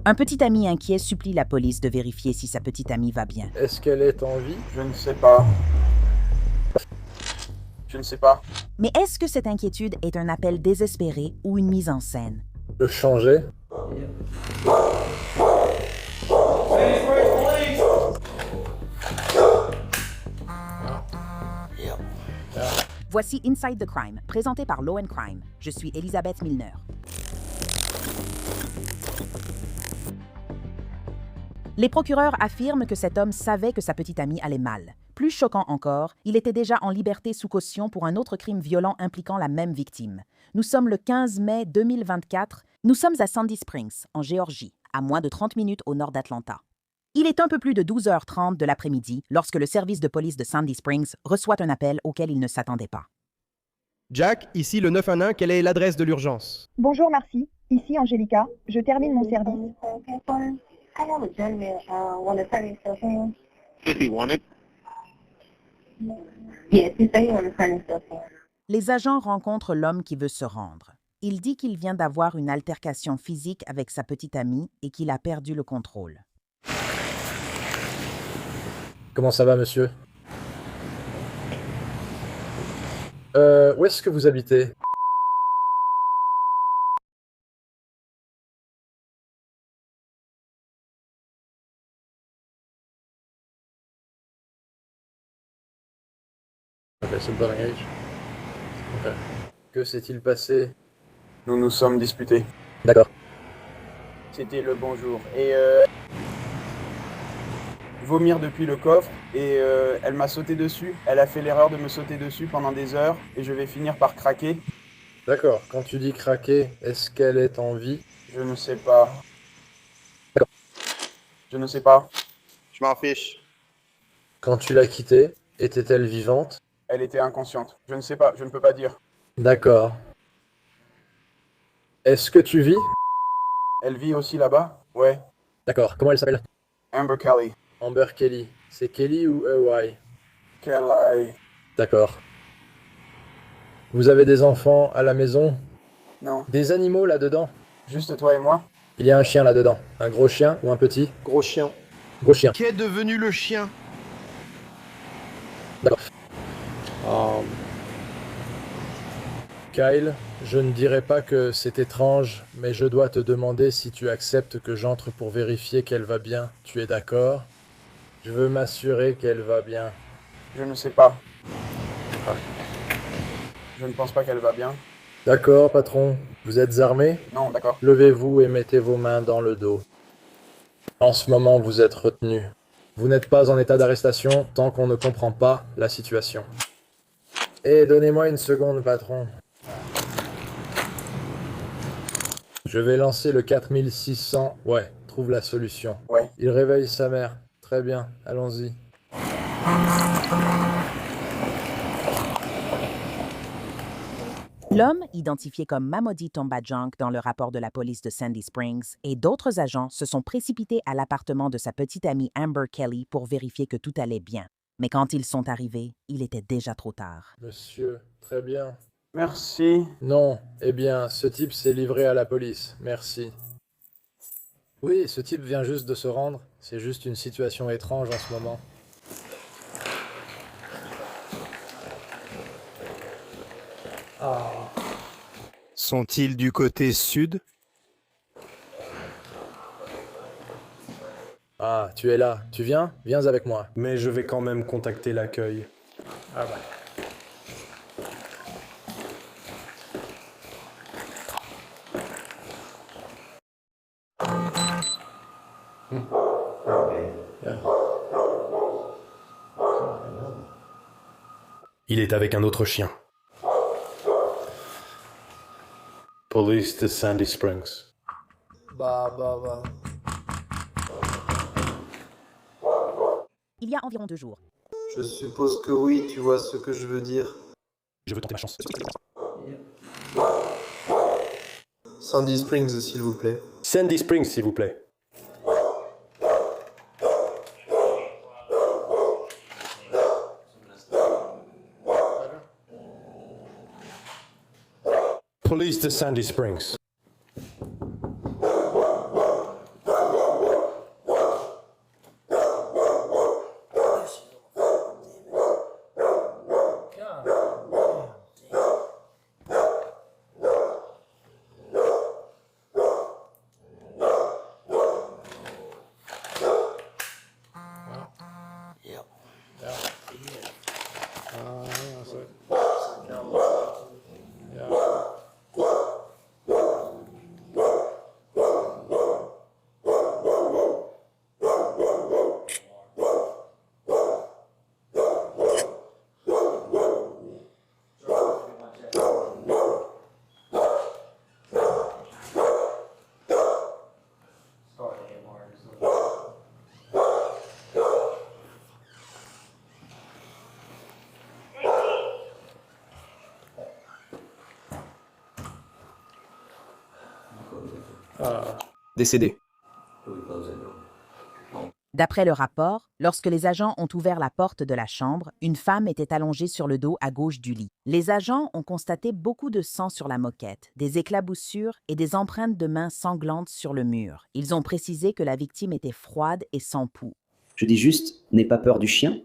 Un petit ami inquiet supplie la police de vérifier si sa petite amie va bien. Est-ce qu'elle est en vie? Je ne sais pas. Je ne sais pas. Mais est-ce que cette inquiétude est un appel désespéré ou une mise en scène? Le changer? Voici Inside the Crime, présenté par Law & Crime. Je suis Elisabeth Milner. Les procureurs affirment que cet homme savait que sa petite amie allait mal. Plus choquant encore, il était déjà en liberté sous caution pour un autre crime violent impliquant la même victime. Nous sommes le 15 mai 2024. Nous sommes à Sandy Springs, en Géorgie, à moins de 30 minutes au nord d'Atlanta. Il est un peu plus de 12h30 de l'après-midi lorsque le service de police de Sandy Springs reçoit un appel auquel il ne s'attendait pas. Jack, ici le 911, quelle est l'adresse de l'urgence? Bonjour Marcy, ici Angelica, je termine mon service. I have a gentleman want to turn himself in. Does he want it? Yes, he said he want to turn himself in. Les agents rencontrent l'homme qui veut se rendre. Il dit qu'il vient d'avoir une altercation physique avec sa petite amie et qu'il a perdu le contrôle. Comment ça va, monsieur? Où est-ce que vous habitez? Ok, c'est le bon âge. Ok. Que s'est-il passé? Nous nous sommes disputés. D'accord. C'était le bonjour. Et vomir depuis le coffre. Et elle m'a sauté dessus. Elle a fait l'erreur de me sauter dessus pendant des heures. Et je vais finir par craquer. D'accord. Quand tu dis craquer, est-ce qu'elle est en vie? Je ne sais pas. D'accord. Je ne sais pas. Je m'en fiche. Quand tu l'as quittée, était-elle vivante? Elle était inconsciente. Je ne sais pas. Je ne peux pas dire. D'accord. Est-ce que tu vis? Elle vit aussi là-bas? Ouais. D'accord. Comment elle s'appelle? Amber Kelly. Amber Kelly. C'est Kelly ou EY? Kelly. D'accord. Vous avez des enfants à la maison? Non. Des animaux là-dedans? Juste toi et moi? Il y a un chien là-dedans. Un gros chien ou un petit? Gros chien. Gros chien. Qu'est devenu le chien? D'accord. Kyle, je ne dirais pas que c'est étrange, mais je dois te demander si tu acceptes que j'entre pour vérifier qu'elle va bien. Tu es d'accord? Je veux m'assurer qu'elle va bien. Je ne sais pas. Je ne pense pas qu'elle va bien. D'accord, patron. Vous êtes armé? Non, d'accord. Levez-vous et mettez vos mains dans le dos. En ce moment, vous êtes retenu. Vous n'êtes pas en état d'arrestation tant qu'on ne comprend pas la situation. Et donnez-moi une seconde, patron. Je vais lancer le 4600. Ouais, trouve la solution. Ouais. Il réveille sa mère. Très bien, allons-y. L'homme, identifié comme Mamodi Tombajang dans le rapport de la police de Sandy Springs, et d'autres agents se sont précipités à l'appartement de sa petite amie Amber Kelly pour vérifier que tout allait bien. Mais quand ils sont arrivés, il était déjà trop tard. Monsieur, très bien. Merci. Non, eh bien, ce type s'est livré à la police. Merci. Oui, ce type vient juste de se rendre. C'est juste une situation étrange en ce moment. Sont-ils du côté sud? Ah, tu es là. Tu viens? Viens avec moi. Mais je vais quand même contacter l'accueil. Ah bah. Il est avec un autre chien. Police de Sandy Springs. Il y a environ 2 jours. Je suppose que oui, tu vois ce que je veux dire. Je veux tenter ma chance. Sandy Springs, s'il vous plaît. Sandy Springs, s'il vous plaît. Police de Sandy Springs. Décédé. D'après le rapport, lorsque les agents ont ouvert la porte de la chambre, une femme était allongée sur le dos à gauche du lit. Les agents ont constaté beaucoup de sang sur la moquette, des éclaboussures et des empreintes de mains sanglantes sur le mur. Ils ont précisé que la victime était froide et sans pouls. Je dis juste, n'aie pas peur du chien.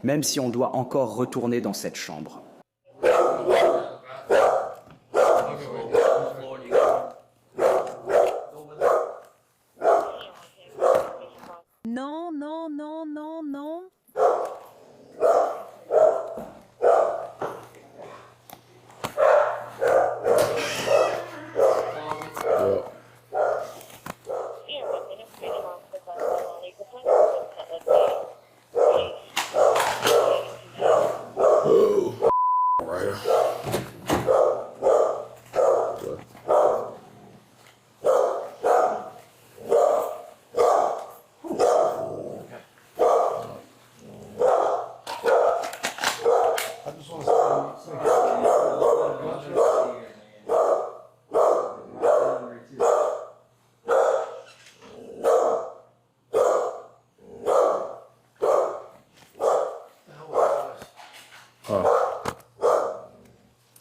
Même si on doit encore retourner dans cette chambre. Non, non, non, non, non.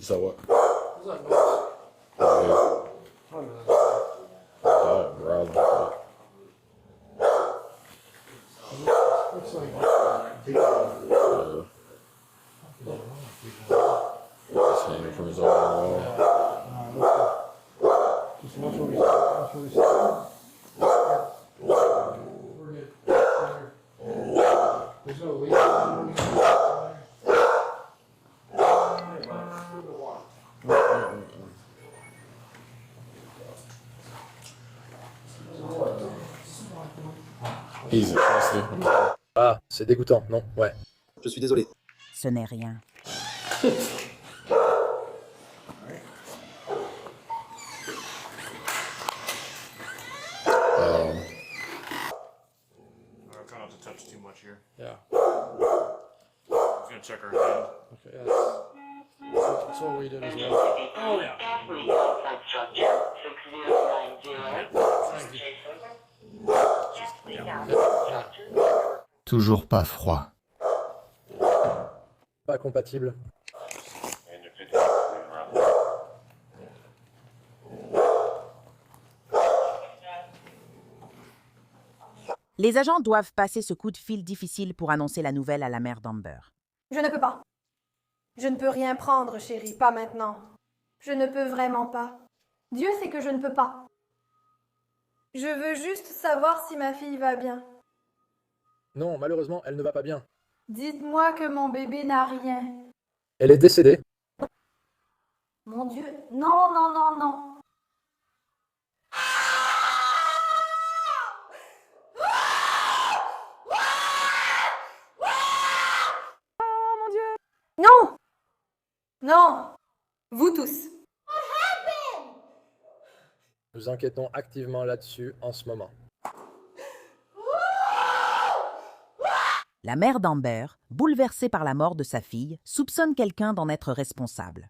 Is that what? Ah, c'est dégoûtant, non? Ouais. Je suis désolé. Ce n'est rien. Yeah. Gonna check her hand. Okay, that's what we did as well. Oh yeah. Toujours pas froid. Pas compatible. Les agents doivent passer ce coup de fil difficile pour annoncer la nouvelle à la mère d'Amber. Je ne peux pas. Je ne peux rien prendre, chérie, pas maintenant. Je ne peux vraiment pas. Dieu sait que je ne peux pas. Je veux juste savoir si ma fille va bien. Non, malheureusement, elle ne va pas bien. Dites-moi que mon bébé n'a rien. Elle est décédée. Mon Dieu, non, non, non, non. Oh mon Dieu. Non. Non. Vous tous. Nous enquêtons activement là-dessus en ce moment. La mère d'Amber, bouleversée par la mort de sa fille, soupçonne quelqu'un d'en être responsable.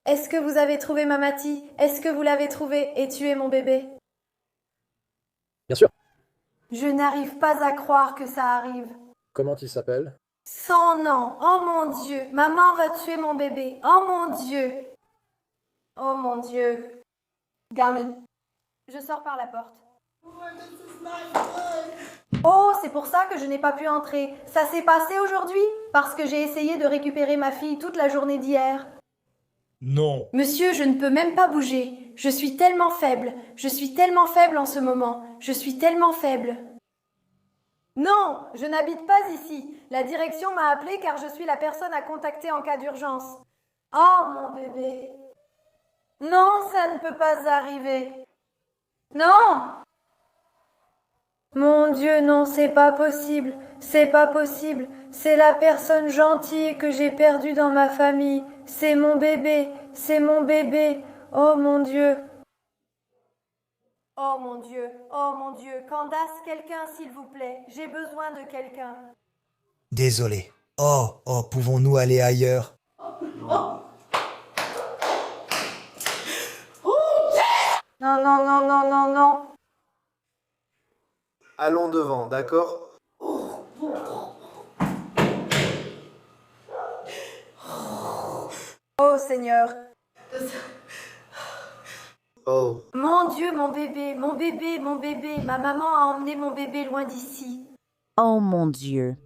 Est-ce que vous avez trouvé Mamati? Est-ce que vous l'avez trouvé et tué mon bébé? Bien sûr. Je n'arrive pas à croire que ça arrive. Comment il s'appelle? Son nom. Oh mon Dieu. Maman va tuer mon bébé. Oh mon Dieu. Oh mon Dieu. Garde. Je sors par la porte. Oh, c'est pour ça que je n'ai pas pu entrer. Ça s'est passé aujourd'hui parce que j'ai essayé de récupérer ma fille toute la journée d'hier. Non. Monsieur, je ne peux même pas bouger. Je suis tellement faible. Je suis tellement faible en ce moment. Je suis tellement faible. Non, je n'habite pas ici. La direction m'a appelée car je suis la personne à contacter en cas d'urgence. Oh, mon bébé. Non, ça ne peut pas arriver. Non. Mon Dieu, non, c'est pas possible. C'est pas possible. C'est la personne gentille que j'ai perdue dans ma famille. C'est mon bébé. C'est mon bébé. Oh mon Dieu. Oh mon Dieu. Oh mon Dieu. Candace, quelqu'un, s'il vous plaît. J'ai besoin de quelqu'un. Désolé. Oh, pouvons-nous aller ailleurs? Non, non, non, non, non, non. Allons devant, d'accord? Oh Seigneur. Oh. Mon Dieu, mon bébé, mon bébé, mon bébé. Ma maman a emmené mon bébé loin d'ici. Oh mon Dieu.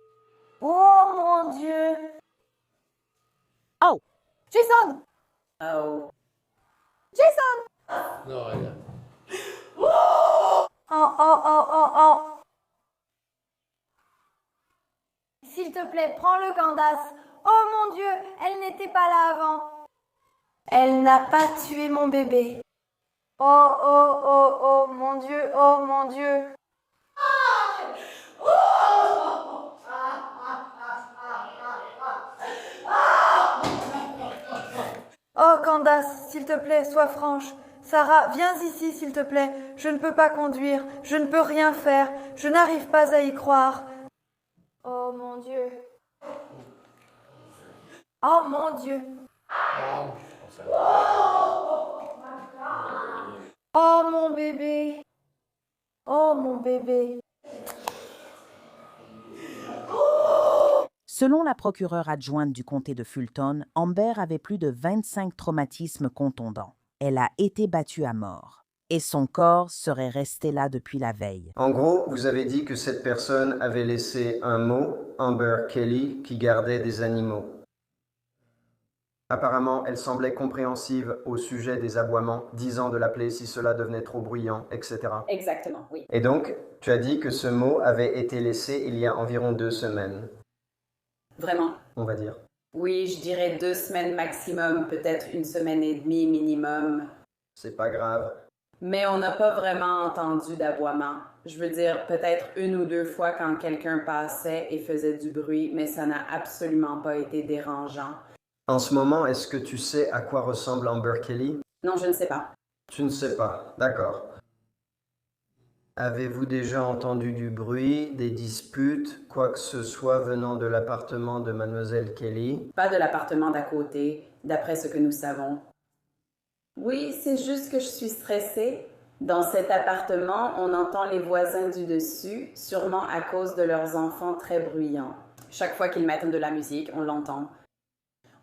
Oh mon Dieu. Oh. Jason. Oh. Jason. Non, rien. Oh, oh, oh, oh, oh. S'il te plaît, prends-le, Candace. Oh mon Dieu, elle n'était pas là avant. Elle n'a pas tué mon bébé. Oh, oh, oh, oh, mon Dieu, oh mon Dieu. Oh, Candace, s'il te plaît, sois franche. Sarah, viens ici, s'il te plaît. Je ne peux pas conduire. Je ne peux rien faire. Je n'arrive pas à y croire. Oh, mon Dieu. Oh, mon Dieu. Oh, mon bébé. Oh, mon bébé. Selon la procureure adjointe du comté de Fulton, Amber avait plus de 25 traumatismes contondants. Elle a été battue à mort. Et son corps serait resté là depuis la veille. En gros, vous avez dit que cette personne avait laissé un mot, Amber Kelly, qui gardait des animaux. Apparemment, elle semblait compréhensive au sujet des aboiements, disant de l'appeler si cela devenait trop bruyant, etc. Exactement, oui. Et donc, tu as dit que ce mot avait été laissé il y a environ 2 semaines. Vraiment? On va dire. Oui, je dirais 2 semaines maximum, peut-être 1 semaine et demie minimum. C'est pas grave. Mais on n'a pas vraiment entendu d'aboiement. Je veux dire, peut-être 1 ou 2 fois quand quelqu'un passait et faisait du bruit, mais ça n'a absolument pas été dérangeant. En ce moment, est-ce que tu sais à quoi ressemble Amber Kelly? Non, je ne sais pas. Tu ne sais pas, d'accord. Avez-vous déjà entendu du bruit, des disputes, quoi que ce soit venant de l'appartement de Mademoiselle Kelly? Pas de l'appartement d'à côté, d'après ce que nous savons. Oui, c'est juste que je suis stressée. Dans cet appartement, on entend les voisins du dessus, sûrement à cause de leurs enfants très bruyants. Chaque fois qu'ils mettent de la musique, on l'entend.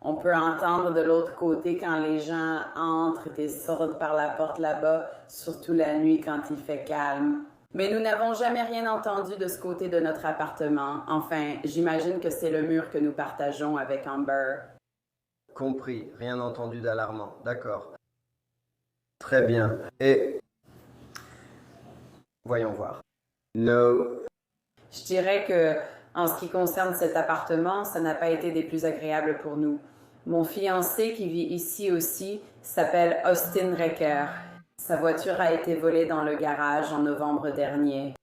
On peut entendre de l'autre côté quand les gens entrent et sortent par la porte là-bas, surtout la nuit quand il fait calme. Mais nous n'avons jamais rien entendu de ce côté de notre appartement. Enfin, j'imagine que c'est le mur que nous partageons avec Amber. Compris, rien entendu d'alarmant, d'accord. Très bien. Et... voyons voir. No. Je dirais que, en ce qui concerne cet appartement, ça n'a pas été des plus agréables pour nous. Mon fiancé, qui vit ici aussi, s'appelle Austin Recker. Sa voiture a été volée dans le garage en novembre dernier.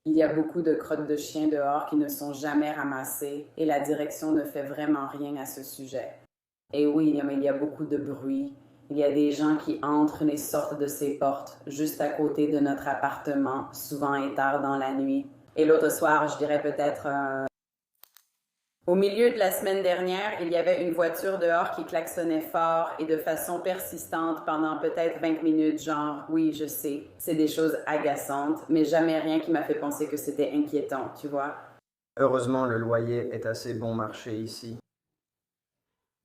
Il y a beaucoup de crottes de chiens dehors qui ne sont jamais ramassées et la direction ne fait vraiment rien à ce sujet. Et oui, mais il y a beaucoup de bruit. Il y a des gens qui entrent et sortent de ces portes, juste à côté de notre appartement, souvent et tard dans la nuit. Et l'autre soir, je dirais peut-être... Au milieu de la semaine dernière, il y avait une voiture dehors qui klaxonnait fort et de façon persistante pendant peut-être 20 minutes, genre, oui, je sais, c'est des choses agaçantes, mais jamais rien qui m'a fait penser que c'était inquiétant, tu vois. Heureusement, le loyer est assez bon marché ici.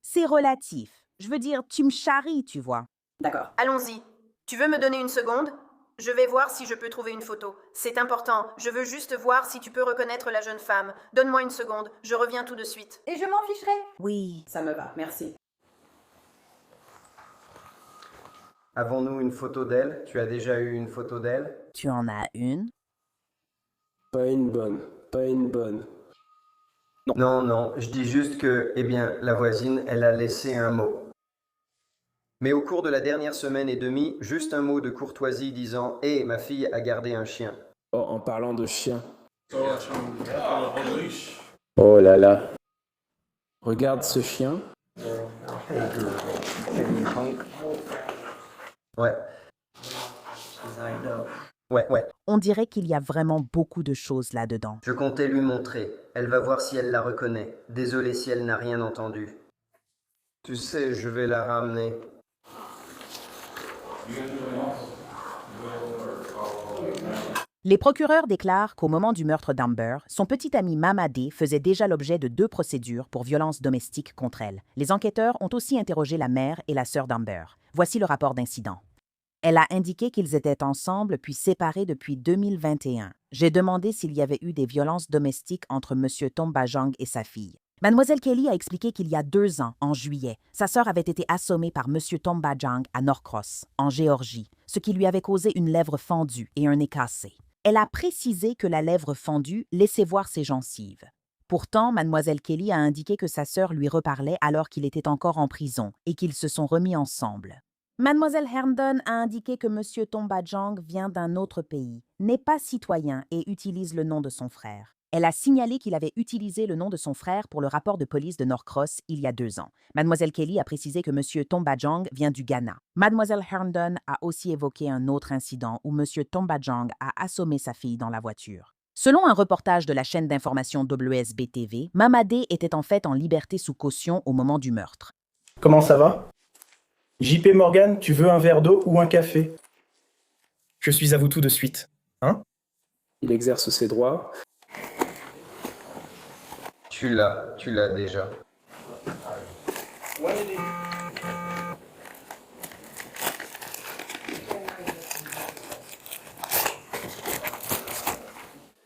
C'est relatif. Je veux dire, tu me charries, tu vois. D'accord. Allons-y. Tu veux me donner une seconde? Je vais voir si je peux trouver une photo. C'est important. Je veux juste voir si tu peux reconnaître la jeune femme. Donne-moi une seconde. Je reviens tout de suite. Et je m'en ficherai. Oui. Ça me va, merci. Avons-nous une photo d'elle? Tu as déjà eu une photo d'elle? Tu en as une? Pas une bonne. Non, je dis juste que, la voisine, elle a laissé un mot. Mais au cours de la dernière semaine et demie, juste un mot de courtoisie disant « Hé, ma fille a gardé un chien ». Oh, en parlant de chien. Oh là là. Regarde ce chien. Ouais. Ouais. On dirait qu'il y a vraiment beaucoup de choses là-dedans. Je comptais lui montrer. Elle va voir si elle la reconnaît. Désolé si elle n'a rien entendu. Tu sais, je vais la ramener. Les procureurs déclarent qu'au moment du meurtre d'Amber, son petit ami Mamadé faisait déjà l'objet de 2 procédures pour violences domestiques contre elle. Les enquêteurs ont aussi interrogé la mère et la sœur d'Amber. Voici le rapport d'incident. Elle a indiqué qu'ils étaient ensemble puis séparés depuis 2021. J'ai demandé s'il y avait eu des violences domestiques entre M. Tombajang et sa fille. Mademoiselle Kelly a expliqué qu'il y a 2 ans, en juillet, sa sœur avait été assommée par M. Tombajang à Norcross, en Géorgie, ce qui lui avait causé une lèvre fendue et un nez cassé. Elle a précisé que la lèvre fendue laissait voir ses gencives. Pourtant, Mademoiselle Kelly a indiqué que sa sœur lui reparlait alors qu'il était encore en prison et qu'ils se sont remis ensemble. Mademoiselle Herndon a indiqué que M. Tombajang vient d'un autre pays, n'est pas citoyen et utilise le nom de son frère. Elle a signalé qu'il avait utilisé le nom de son frère pour le rapport de police de Norcross il y a 2 ans. Mademoiselle Kelly a précisé que M. Tombajang vient du Ghana. Mademoiselle Herndon a aussi évoqué un autre incident où M. Tombajang a assommé sa fille dans la voiture. Selon un reportage de la chaîne d'information WSB-TV, Mamadé était en fait en liberté sous caution au moment du meurtre. Comment ça va? JP Morgan, tu veux un verre d'eau ou un café? Je suis à vous tout de suite. Hein? Il exerce ses droits. Tu l'as déjà.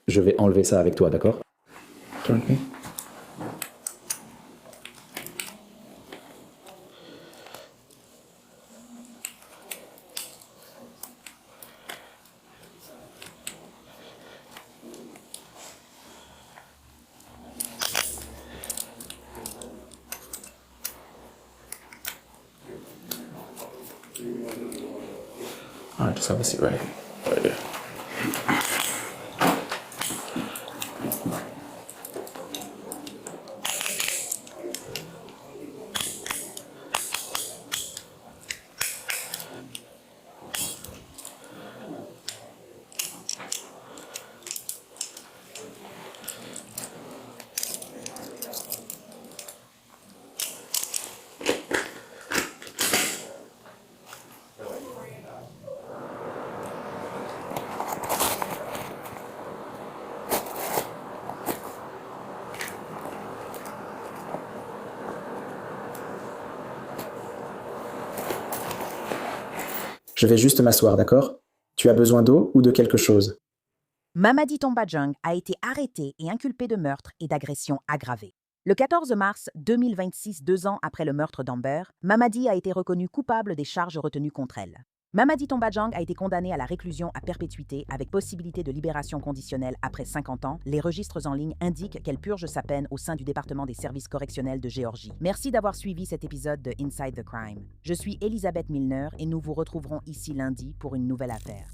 Je vais enlever ça avec toi, d'accord? All right, just have a seat right there. Je vais juste m'asseoir, d'accord? Tu as besoin d'eau ou de quelque chose? Mamadi Tombajang a été arrêté et inculpé de meurtre et d'agression aggravée. Le 14 mars 2026, 2 ans après le meurtre d'Amber, Mamadi a été reconnu coupable des charges retenues contre elle. Mamadi Tombajang a été condamné à la réclusion à perpétuité avec possibilité de libération conditionnelle après 50 ans. Les registres en ligne indiquent qu'elle purge sa peine au sein du département des services correctionnels de Géorgie. Merci d'avoir suivi cet épisode de Inside the Crime. Je suis Elisabeth Milner et nous vous retrouverons ici lundi pour une nouvelle affaire.